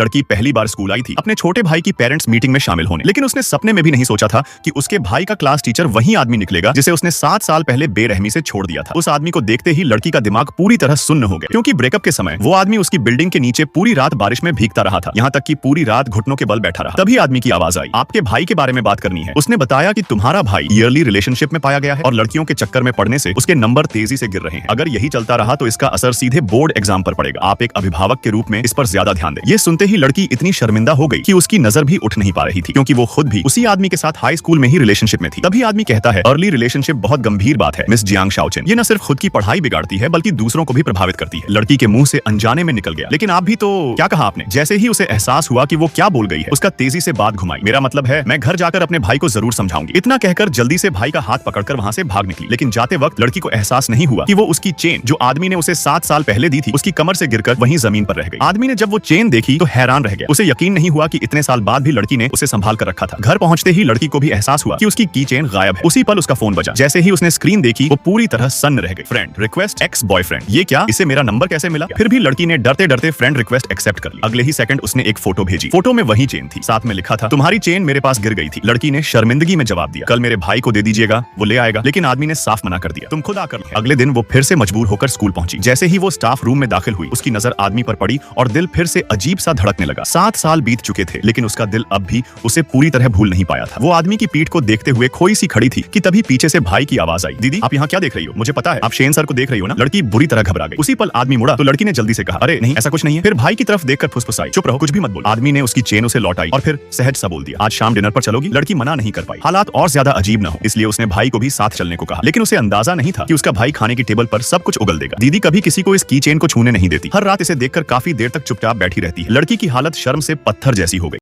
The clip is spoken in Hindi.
लड़की पहली बार स्कूल आई थी अपने छोटे भाई की पेरेंट्स मीटिंग में शामिल होने, लेकिन उसने सपने में भी नहीं सोचा था कि उसके भाई का क्लास टीचर वही आदमी निकलेगा जिसे उसने 7 साल पहले बेरहमी से छोड़ दिया था। उस आदमी को देखते ही लड़की का दिमाग पूरी तरह सुन्न हो गया, क्योंकि ब्रेकअप के समय वो आदमी उसकी बिल्डिंग के नीचे पूरी रात बारिश में भीगता रहा था, यहाँ तक कि पूरी रात घुटनों के बल बैठा रहा। तभी आदमी की आवाज आई, आपके भाई के बारे में बात करनी है। उसने बताया कि तुम्हारा भाई ईयरली रिलेशनशिप में पाया गया है और लड़कियों के चक्कर में पड़ने से उसके नंबर तेजी से गिर रहे हैं। अगर यही चलता रहा तो इसका असर सीधे बोर्ड एग्जाम पर पड़ेगा। आप एक अभिभावक के रूप में इस पर ज्यादा ध्यान दें। ये सुनते ही लड़की इतनी शर्मिंदा हो गई कि उसकी नजर भी उठ नहीं पा रही थी, क्योंकि वो खुद भी उसी आदमी के साथ हाई स्कूल में ही रिलेशनशिप में थी। तभी आदमी कहता है, अर्ली रिलेशनशिप बहुत गंभीर बात है मिस जियांग शाओचेन। ये न सिर्फ खुद की पढ़ाई बिगाड़ती है बल्कि दूसरों को भी प्रभावित करती है। लड़की के मुंह से अनजाने में निकल गया, लेकिन आप भी तो क्या कहा आपने। जैसे ही उसे एहसास हुआ कि वो क्या बोल गई है, उसका तेजी से बात घुमाई। मेरा मतलब है मैं घर जाकर अपने भाई को जरूर समझाऊंगी। इतना कहकर जल्दी से भाई का हाथ पकड़कर वहां से भाग निकली, लेकिन जाते वक्त लड़की को एहसास नहीं हुआ कि वो उसकी चेन जो आदमी ने उसे 7 साल पहले दी थी उसकी कमर से गिरकर वहीं जमीन पर रह गई। आदमी ने जब वो चेन देखी तो हैरान रह गया। उसे यकीन नहीं हुआ कि इतने साल बाद भी लड़की ने उसे संभाल कर रखा था। घर पहुंचते ही लड़की को भी एहसास हुआ कि उसकी की चेन गायब है। उसी पल उसका फोन बजा। जैसे ही उसने स्क्रीन देखी वो पूरी तरह सन्न रह गई। फ्रेंड रिक्वेस्ट एक्स बॉयफ्रेंड, ये क्या, इसे मेरा नंबर कैसे मिला। फिर भी लड़की ने डरते डरते फ्रेंड रिक्वेस्ट एक्सेप्ट कर ली। अगले ही सेकंड उसने एक फोटो भेजी। फोटो में वही चेन थी, साथ में लिखा था, तुम्हारी चेन मेरे पास गिर गई थी। लड़की ने शर्मिंदगी में जवाब दिया, कल मेरे भाई को दे दीजिएगा, वो ले आएगा। लेकिन आदमी ने साफ मना कर दिया, तुम खुद आकर लो। अगले दिन वो फिर से मजबूर होकर स्कूल पहुंची। जैसे ही वो स्टाफ रूम में दाखिल हुई उसकी नजर आदमी पर पड़ी और दिल फिर से अजीब सा धड़कने लगा। 7 साल बीत चुके थे, लेकिन उसका दिल अब भी उसे पूरी तरह भूल नहीं पाया था। वो आदमी की पीठ को देखते हुए खोई सी खड़ी थी कि तभी पीछे से भाई की आवाज आई, दीदी आप यहाँ क्या देख रही हो, मुझे पता है आप शेन सर को देख रही हो ना। लड़की बुरी तरह घबरा गई। उसी पल आदमी मुड़ा तो लड़की ने जल्दी से कहा, अरे नहीं ऐसा कुछ नहीं है। फिर भाई की तरफ देखकर फुसफुसाई, चुप रहो, कुछ भी मत बोलो। आदमी ने उसकी चेन उसे लौटाई और फिर सहज सा बोल दिया, आज शाम डिनर पर चलोगी। लड़की मना नहीं कर पाई। हालात और ज्यादा अजीब न हो इसलिए उसने भाई को भी साथ चलने को कहा, लेकिन उसे अंदाजा नहीं था कि उसका भाई खाने की टेबल पर सब कुछ उगल देगा। दीदी कभी किसी को इस की चेन को छूने नहीं देती। हर रात इसे देखकर काफी देर तक चुपचाप बैठी रहती है। लड़की की हालत शर्म से पत्थर जैसी हो गई।